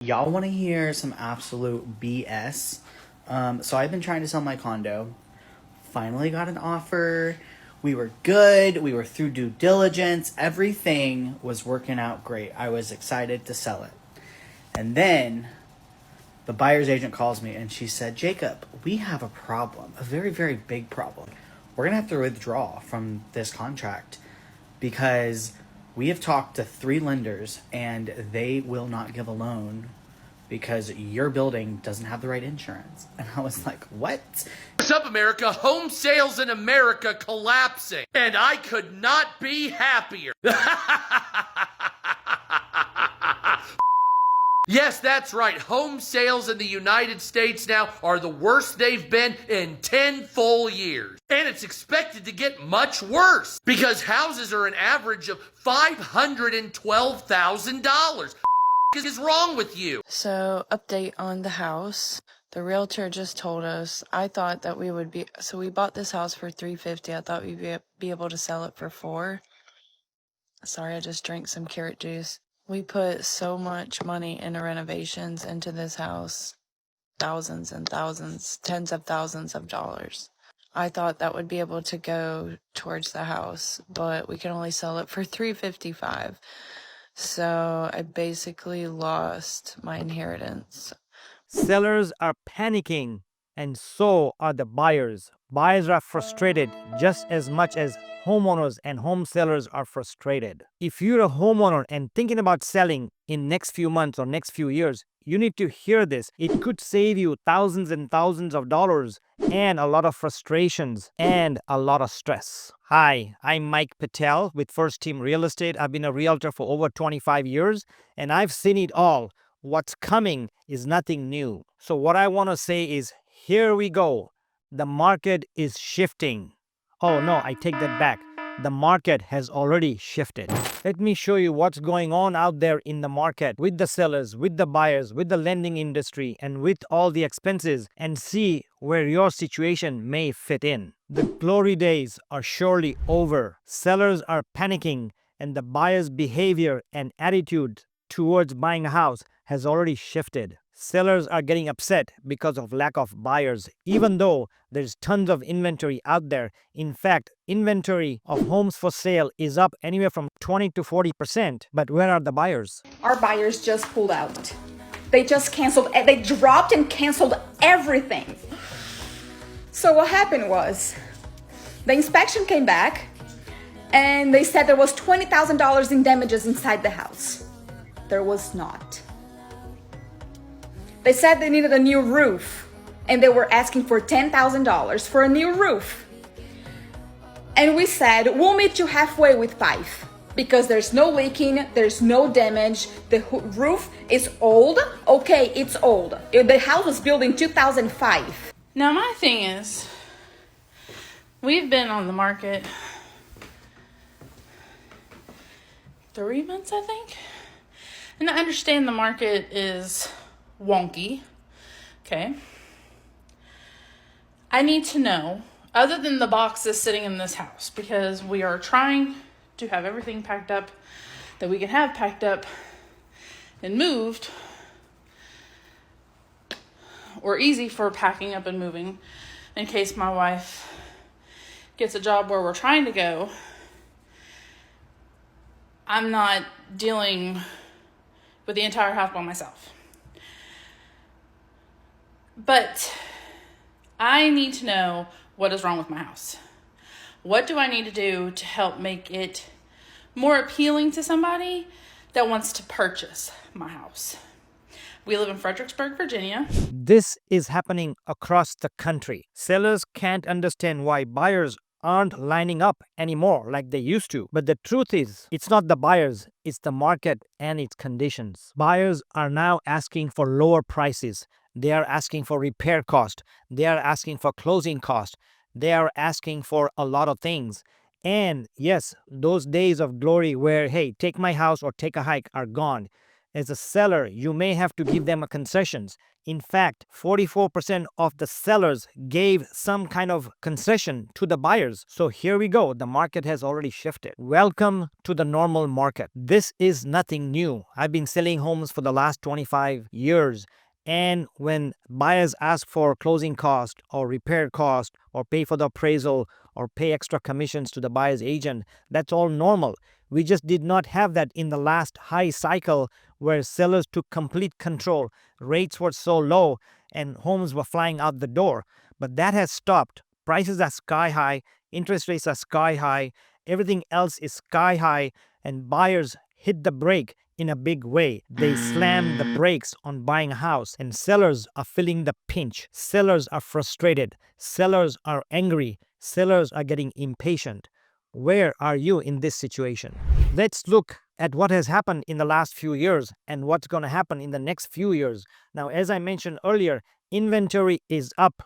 Y'all want to hear some absolute BS? So I've been trying to sell my condo. Finally got an offer. We were good. We were through due diligence. Everything was working out great. I was excited to sell it. And then the buyer's agent calls me and she said, Jacob, we have a problem, a very, very big problem. We're going to have to withdraw from this contract because we have talked to 3 lenders and they will not give a loan because your building doesn't have the right insurance. And I was like, what? What's up, America? Home sales in America collapsing. And I could not be happier. Yes, that's right. Home sales in the United States now are the worst they've been in 10 full years. And it's expected to get much worse because houses are an average of $512,000. What is wrong with you? So, update on the house. The realtor just told us. I thought that we bought this house for $350. I thought we'd be able to sell it for $4. Sorry, I just drank some carrot juice. We put so much money into renovations into this house. Thousands and thousands, tens of thousands of dollars. I thought that would be able to go towards the house, but we can only sell it for $355. So I basically lost my inheritance. Sellers are panicking, and so are the buyers. Buyers are frustrated just as much as homeowners and home sellers are frustrated. If you're a homeowner and thinking about selling in next few months or next few years, you need to hear this. It could save you thousands and thousands of dollars and a lot of frustrations and a lot of stress. Hi, I'm Mike Patel with First Team Real Estate. I've been a realtor for over 25 years and I've seen it all. What's coming is nothing new. So what I want to say is, here we go. The market is shifting. Oh no, I take that back. The market has already shifted. Let me show you what's going on out there in the market with the sellers, with the buyers, with the lending industry, and with all the expenses, and see where your situation may fit in. The glory days are surely over. Sellers are panicking, and the buyer's behavior and attitude towards buying a house has already shifted. Sellers are getting upset because of lack of buyers, even though there's tons of inventory out there. In fact, inventory of homes for sale is up anywhere from 20 to 40%. But where are the buyers? Our buyers just pulled out. They just canceled, they dropped and canceled everything. So what happened was, the inspection came back and they said there was $20,000 in damages inside the house. There was not. They said they needed a new roof and they were asking for $10,000 for a new roof. And we said, we'll meet you halfway with 5 because there's no leaking, there's no damage. The roof is old. Okay, it's old. The house was built in 2005. Now my thing is, we've been on the market 3 months, I think. And I understand the market is wonky. Okay. I need to know, other than the boxes sitting in this house, because we are trying to have everything packed up that we can have packed up and moved, or easy for packing up and moving in case my wife gets a job where we're trying to go. I'm not dealing with the entire house by myself. But I need to know what is wrong with my house. What do I need to do to help make it more appealing to somebody that wants to purchase my house? We live in Fredericksburg, Virginia. This is happening across the country. Sellers can't understand why buyers aren't lining up anymore like they used to. But the truth is, it's not the buyers, it's the market and its conditions. Buyers are now asking for lower prices. They are asking for repair cost. They are asking for closing cost. They are asking for a lot of things. And yes, those days of glory where, hey, take my house or take a hike are gone. As a seller, you may have to give them a concessions. In fact, 44% of the sellers gave some kind of concession to the buyers. So here we go. The market has already shifted. Welcome to the normal market. This is nothing new. I've been selling homes for the last 25 years. And when buyers ask for closing cost or repair cost or pay for the appraisal or pay extra commissions to the buyer's agent, that's all normal. We just did not have that in the last high cycle where sellers took complete control. Rates were so low and homes were flying out the door. But that has stopped. Prices are sky high, interest rates are sky high, everything else is sky high, and buyers hit the brake in a big way. They slam the brakes on buying a house, and sellers are feeling the pinch. Sellers are frustrated. Sellers are angry. Sellers are getting impatient. Where are you in this situation? Let's look at what has happened in the last few years and what's going to happen in the next few years. Now, as I mentioned earlier, inventory is up,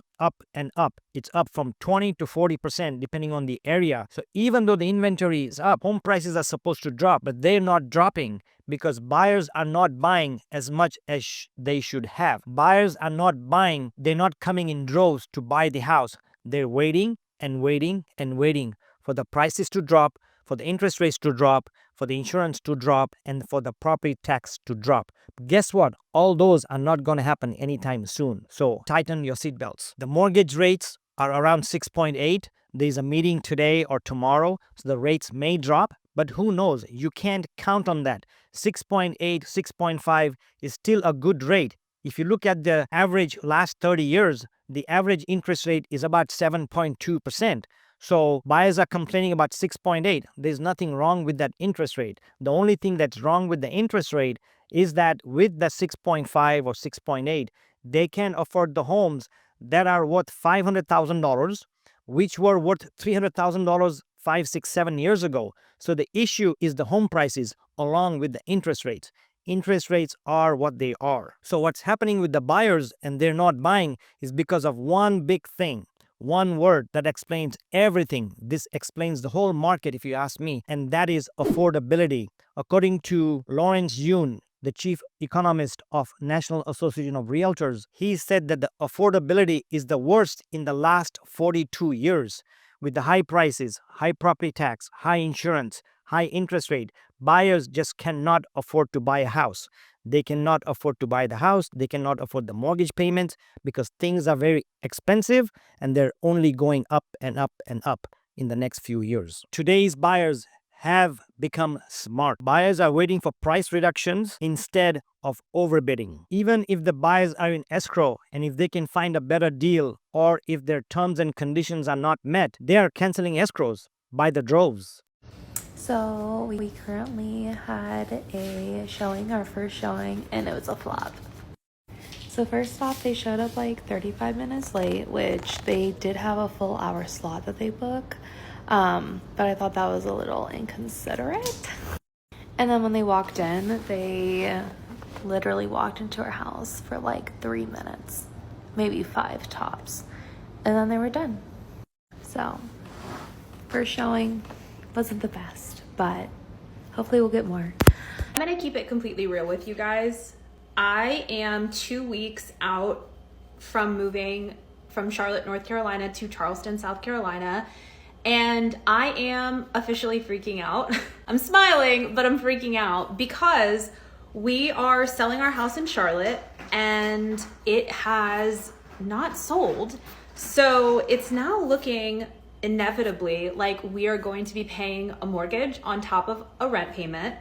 and up. It's up from 20 to 40% depending on the area. So even though the inventory is up, home prices are supposed to drop, but they're not dropping because buyers are not buying as much as they should have. Buyers are not buying. They're not coming in droves to buy the house. They're waiting and waiting and waiting for the prices to drop, for the interest rates to drop, for the insurance to drop, and for the property tax to drop. Guess what? All those are not going to happen anytime soon. So tighten your seatbelts. The mortgage rates are around 6.8. There's a meeting today or tomorrow, so the rates may drop, but who knows? You can't count on that. 6.8, 6.5 is still a good rate. If you look at the average last 30 years, the average interest rate is about 7.2%. So buyers are complaining about 6.8. There's nothing wrong with that interest rate. The only thing that's wrong with the interest rate is that with the 6.5 or 6.8, they can afford the homes that are worth $500,000, which were worth $300,000 5, 6, 7 years ago. So the issue is the home prices along with the interest rates. Interest rates are what they are. So what's happening with the buyers and they're not buying is because of one big thing. One word that explains everything. This explains the whole market, if you ask me, and that is affordability. According to Lawrence Yun, the chief economist of National Association of Realtors, he said that the affordability is the worst in the last 42 years. With the high prices, high property tax, high insurance, high interest rate, buyers just cannot afford to buy a house. They cannot afford to buy the house. They cannot afford the mortgage payments because things are very expensive and they're only going up and up and up in the next few years. Today's buyers have become smart. Buyers are waiting for price reductions instead of overbidding. Even if the buyers are in escrow and if they can find a better deal or if their terms and conditions are not met, they are canceling escrows by the droves. So we currently had a showing, our first showing, and it was a flop. So first off, they showed up like 35 minutes late, which they did have a full hour slot that they book. But I thought that was a little inconsiderate. And then when they walked in, they literally walked into our house for like 3 minutes, maybe 5 tops. And then they were done. So first showing wasn't the best, but hopefully we'll get more. I'm gonna keep it completely real with you guys. I am 2 weeks out from moving from Charlotte, North Carolina to Charleston, South Carolina, and I am officially freaking out. I'm smiling, but I'm freaking out because we are selling our house in Charlotte and it has not sold. So it's now looking inevitably like we are going to be paying a mortgage on top of a rent payment.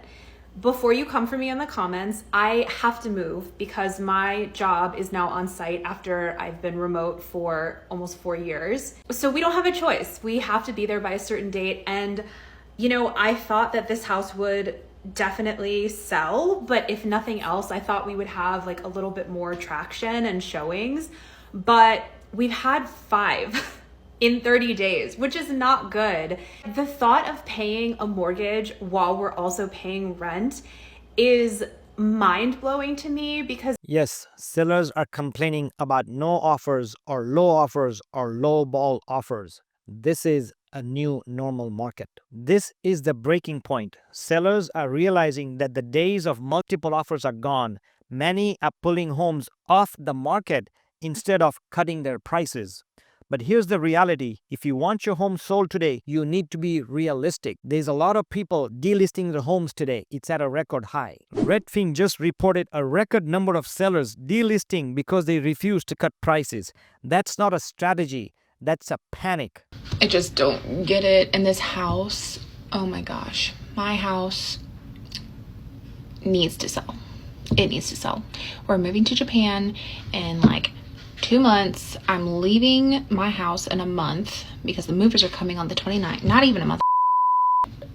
Before you come for me in the comments, I have to move because my job is now on site after I've been remote for almost 4 years. So we don't have a choice. We have to be there by a certain date. And, you know, I thought that this house would definitely sell, but if nothing else, I thought we would have like a little bit more traction and showings. But we've had 5 in 30 days, which is not good. The thought of paying a mortgage while we're also paying rent is mind-blowing to me because Yes, sellers are complaining about no offers or low ball offers. This is a new normal market. This is the breaking point. Sellers are realizing that the days of multiple offers are gone. Many are pulling homes off the market instead of cutting their prices. But here's the reality. If you want your home sold today, you need to be realistic. There's a lot of people delisting their homes today. It's at a record high. Redfin just reported a record number of sellers delisting because they refuse to cut prices. That's not a strategy. That's a panic. I just don't get it. And this house, oh my gosh, my house needs to sell. It needs to sell. We're moving to Japan in like 2 months. I'm leaving my house in a month because the movers are coming on the 29th. Not even a month.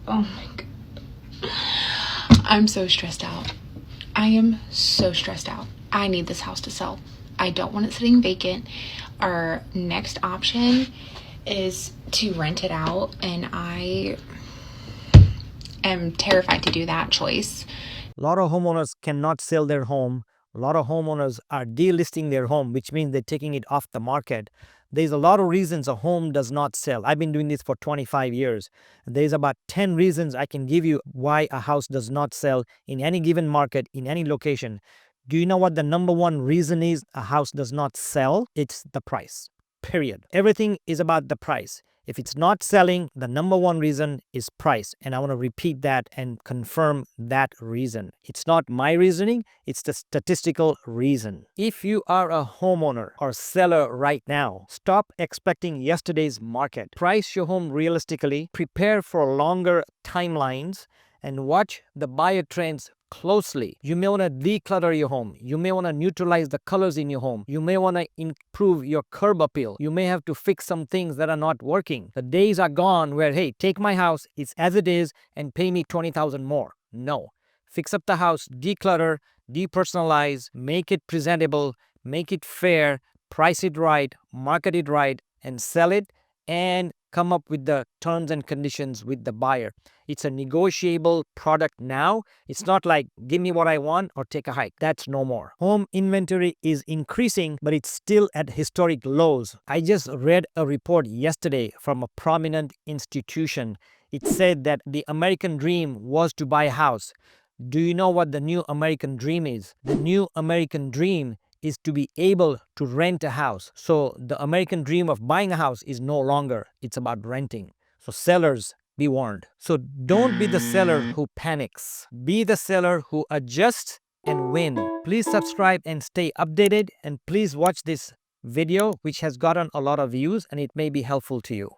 Oh my God. I'm so stressed out. I am so stressed out. I need this house to sell. I don't want it sitting vacant. Our next option is to rent it out, and I am terrified to do that choice. A lot of homeowners cannot sell their home. A lot of homeowners are delisting their home, which means they're taking it off the market. There's a lot of reasons a home does not sell. I've been doing this for 25 years. There's about 10 reasons I can give you why a house does not sell in any given market, in any location. Do you know what the number one reason is a house does not sell? It's the price. Period. Everything is about the price. If it's not selling, the number one reason is price. And I want to repeat that and confirm that reason. It's not my reasoning, it's the statistical reason. If you are a homeowner or seller right now, stop expecting yesterday's market. Price your home realistically, prepare for longer timelines, and watch the buyer trends closely. You may want to declutter your home. You may want to neutralize the colors in your home. You may want to improve your curb appeal. You may have to fix some things that are not working. The days are gone where, hey, take my house, it's as it is, and pay me $20,000 more. No. Fix up the house, declutter, depersonalize, make it presentable, make it fair, price it right, market it right, and sell it, and come up with the terms and conditions with the buyer. It's a negotiable product now. It's not like give me what I want or take a hike. That's no more. Home inventory is increasing, but it's still at historic lows. I just read a report yesterday from a prominent institution. It said that the American dream was to buy a house. Do you know what the new American dream is? The new American dream is to be able to rent a house. So the American dream of buying a house is no longer. It's about renting. So sellers, be warned. So don't be the seller who panics. Be the seller who adjusts and win. Please subscribe and stay updated. And please watch this video, which has gotten a lot of views, and it may be helpful to you.